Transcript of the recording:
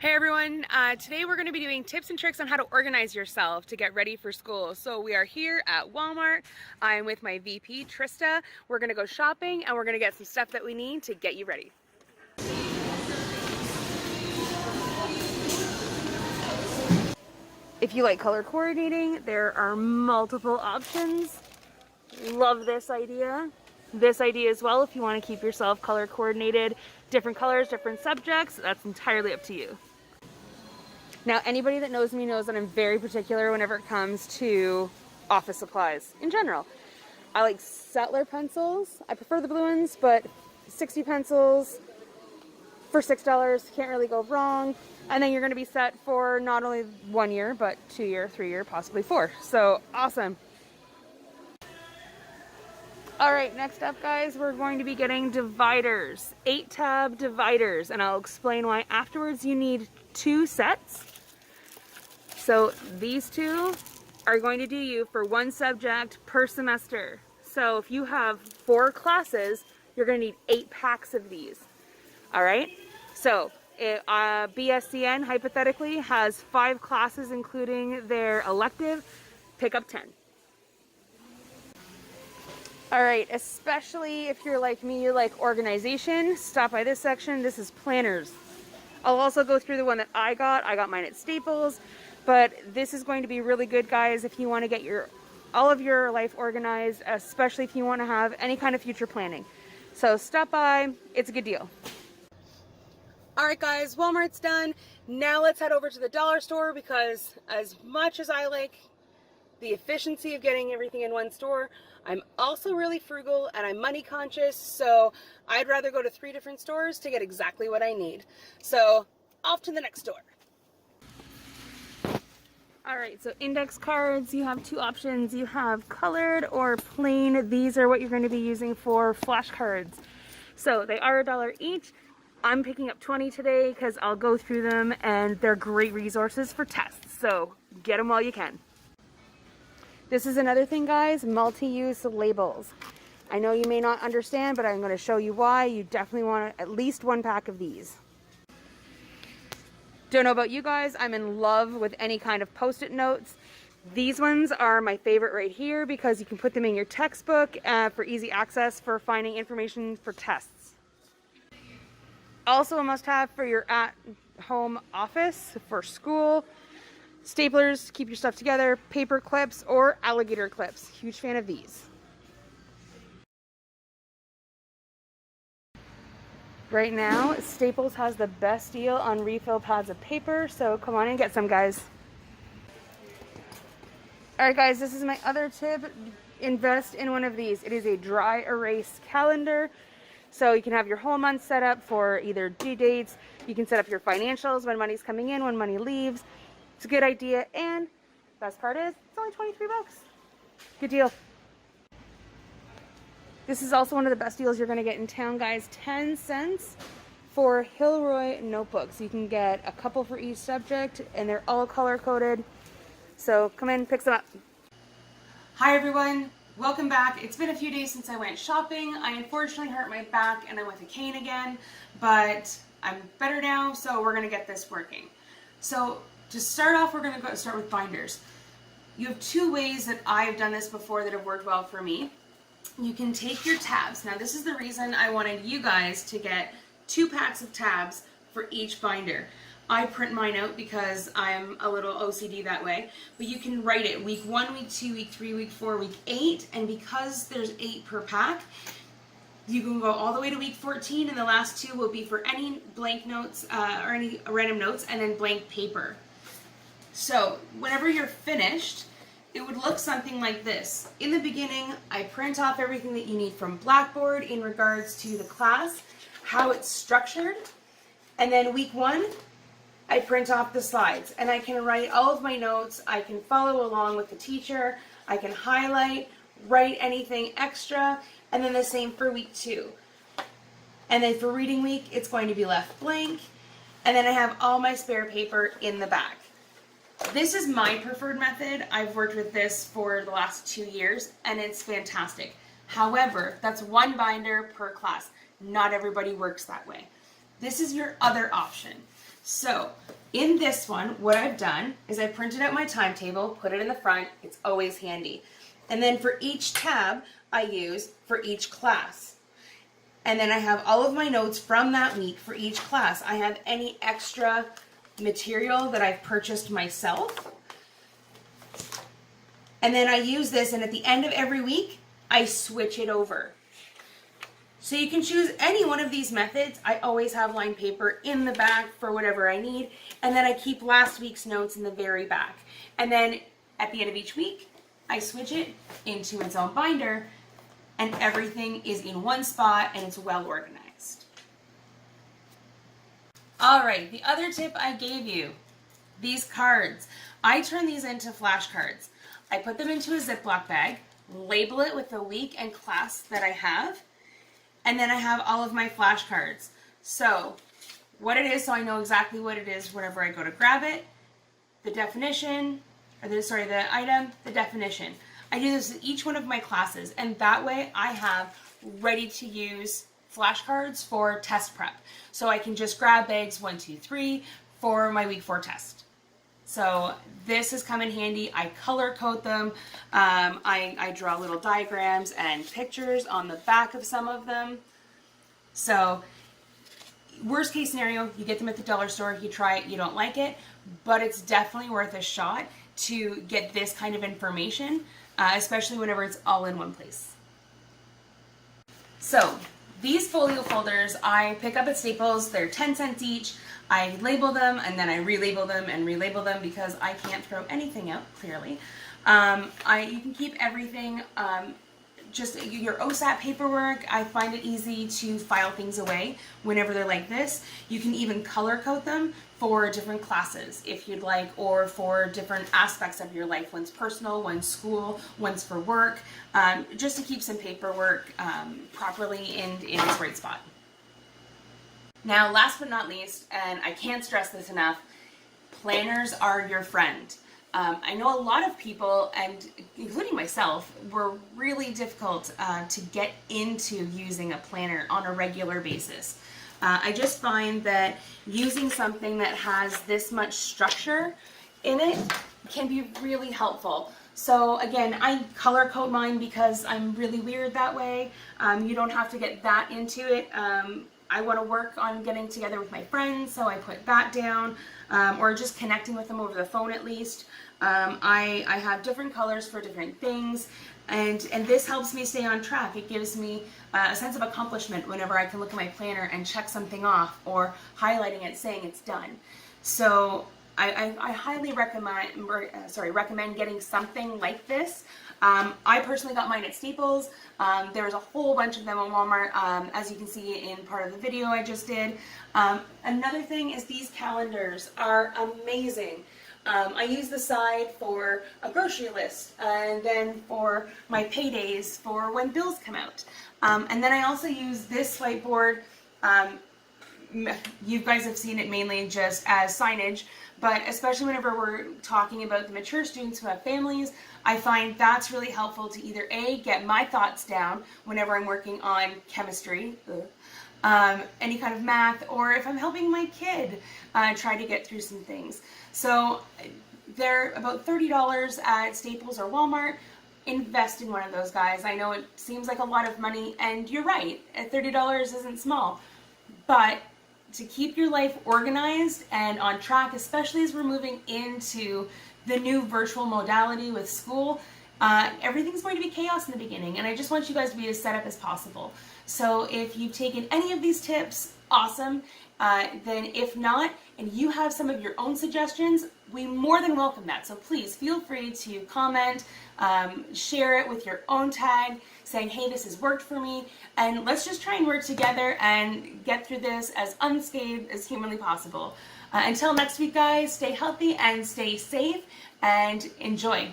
Hey everyone, today we're going to be doing tips and tricks on how to organize yourself to get ready for school. So we are here at Walmart. I'm with my VP, Trista. We're going to go shopping and we're going to get some stuff that we need to get you ready. If you like color coordinating, there are multiple options. Love this idea. This idea as well, if you want to keep yourself color coordinated, different colors, different subjects, that's entirely up to you. Now, anybody that knows me knows that I'm very particular whenever it comes to office supplies in general. I like Settler pencils. I prefer the blue ones, but 60 pencils for $6, can't really go wrong. And then you're going to be set for not only 1 year, but 2 year, 3 year, possibly 4. So awesome. All right, next up, guys, we're going to be getting dividers, 8-tab dividers, and I'll explain why afterwards. You need 2 sets. So these 2 are going to do you for 1 subject per semester. So if you have 4 classes, you're going to need 8 packs of these. All right. So BSCN hypothetically has 5 classes, including their elective. Pick up 10. All right, especially if you're like me, you like organization, stop by this section. This is planners. I'll also go through the one that I got. I got mine at Staples, but this is going to be really good, guys, if you want to get all of your life organized, especially if you want to have any kind of future planning. So stop by. It's a good deal. All right, guys, Walmart's done. Now let's head over to the dollar store, because as much as I like the efficiency of getting everything in one store, I'm also really frugal and I'm money conscious, so I'd rather go to 3 different stores to get exactly what I need. So off to the next store. All right, so index cards, you have 2 options. You have colored or plain. These are what you're going to be using for flashcards. So they are $1 each. I'm picking up 20 today because I'll go through them and they're great resources for tests. So get them while you can. This is another thing, guys, multi-use labels. I know you may not understand, but I'm going to show you why. You definitely want at least 1 pack of these. Don't know about you guys, I'm in love with any kind of post-it notes. These ones are my favorite right here because you can put them in your textbook for easy access for finding information for tests. Also a must-have for your at-home office, for school. Staplers, keep your stuff together, paper clips, or alligator clips. Huge fan of these. Right now, Staples has the best deal on refill pads of paper, so come on and get some, guys. All right, guys, this is my other tip. Invest in one of these. It is a dry erase calendar. So you can have your whole month set up for either due dates. You can set up your financials, when money's coming in, when money leaves. It's a good idea, and best part is it's only 23 bucks. Good deal. This is also one of the best deals you're going to get in town, guys. 10 cents for Hilroy notebooks. You can get a couple for each subject, and they're all color coded. So come in, pick some up. Hi everyone, welcome back. It's been a few days since I went shopping. I unfortunately hurt my back and I went to cane again, but I'm better now, so we're going to get this working. So to start off, we're going to start with binders. You have 2 ways that I've done this before that have worked well for me. You can take your tabs. Now this is the reason I wanted you guys to get 2 packs of tabs for each binder. I print mine out because I'm a little OCD that way, but you can write it week 1, week 2, week 3, week 4, week 8, and because there's 8 per pack, you can go all the way to week 14, and the last 2 will be for any blank notes or any random notes, and then blank paper. So whenever you're finished, it would look something like this. In the beginning, I print off everything that you need from Blackboard in regards to the class, how it's structured, and then week 1, I print off the slides, and I can write all of my notes. I can follow along with the teacher. I can highlight, write anything extra, and then the same for week 2. And then for reading week, it's going to be left blank, and then I have all my spare paper in the back. This is my preferred method. I've worked with this for the last 2 years, and it's fantastic. However, that's 1 binder per class. Not everybody works that way. This is your other option. So in this one, what I've done is I printed out my timetable, put it in the front. It's always handy. And then for each tab, I use for each class. And then I have all of my notes from that week for each class. I have any extra material that I've purchased myself. And then I use this, and at the end of every week, I switch it over. So you can choose any one of these methods. I always have lined paper in the back for whatever I need. And then I keep last week's notes in the very back. And then at the end of each week, I switch it into its own binder, and everything is in one spot and it's well organized. All right, the other tip I gave you, these cards. I turn these into flashcards. I put them into a Ziploc bag, label it with the week and class that I have, and then I have all of my flashcards. So what it is, so I know exactly what it is whenever I go to grab it, the definition, or the item, the definition. I do this with each one of my classes, and that way I have ready to use flashcards for test prep. So I can just grab bags 1, 2, 3 for my week 4 test. So this has come in handy. I color code them. I draw little diagrams and pictures on the back of some of them. So worst case scenario, you get them at the dollar store, you try it, you don't like it, but it's definitely worth a shot to get this kind of information, especially whenever it's all in one place. So these folio folders I pick up at Staples. They're 10 cents each. I label them and then I relabel them and relabel them because I can't throw anything out, clearly. You can keep everything, just your OSAT paperwork. I find it easy to file things away whenever they're like this. You can even color code them for different classes if you'd like, or for different aspects of your life. One's personal, one's school, one's for work, just to keep some paperwork properly in its right spot. Now, last but not least, and I can't stress this enough, planners are your friend. I know a lot of people, and including myself, were really difficult to get into using a planner on a regular basis. I just find that using something that has this much structure in it can be really helpful. So again, I color code mine because I'm really weird that way. You don't have to get that into it. I want to work on getting together with my friends, so I put that down, or just connecting with them over the phone at least. I have different colors for different things, and this helps me stay on track. It gives me a sense of accomplishment whenever I can look at my planner and check something off, or highlighting it saying it's done. So I highly recommend getting something like this. I personally got mine at Staples. There's a whole bunch of them at Walmart, as you can see in part of the video I just did. Another thing is these calendars are amazing. I use the side for a grocery list, and then for my paydays for when bills come out. And then I also use this whiteboard. You guys have seen it mainly just as signage, but especially whenever we're talking about the mature students who have families, I find that's really helpful to either A, get my thoughts down whenever I'm working on chemistry, any kind of math, or if I'm helping my kid try to get through some things. So they're about $30 at Staples or Walmart. Invest in one of those guys. I know it seems like a lot of money, and you're right, $30 isn't small, but to keep your life organized and on track, especially as we're moving into the new virtual modality with school, everything's going to be chaos in the beginning, and I just want you guys to be as set up as possible. So if you've taken any of these tips, awesome. Then if not, and you have some of your own suggestions, we more than welcome that. So please feel free to comment, share it with your own tag, saying, hey, this has worked for me, and let's just try and work together and get through this as unscathed as humanly possible. Until next week, guys, stay healthy and stay safe, and enjoy.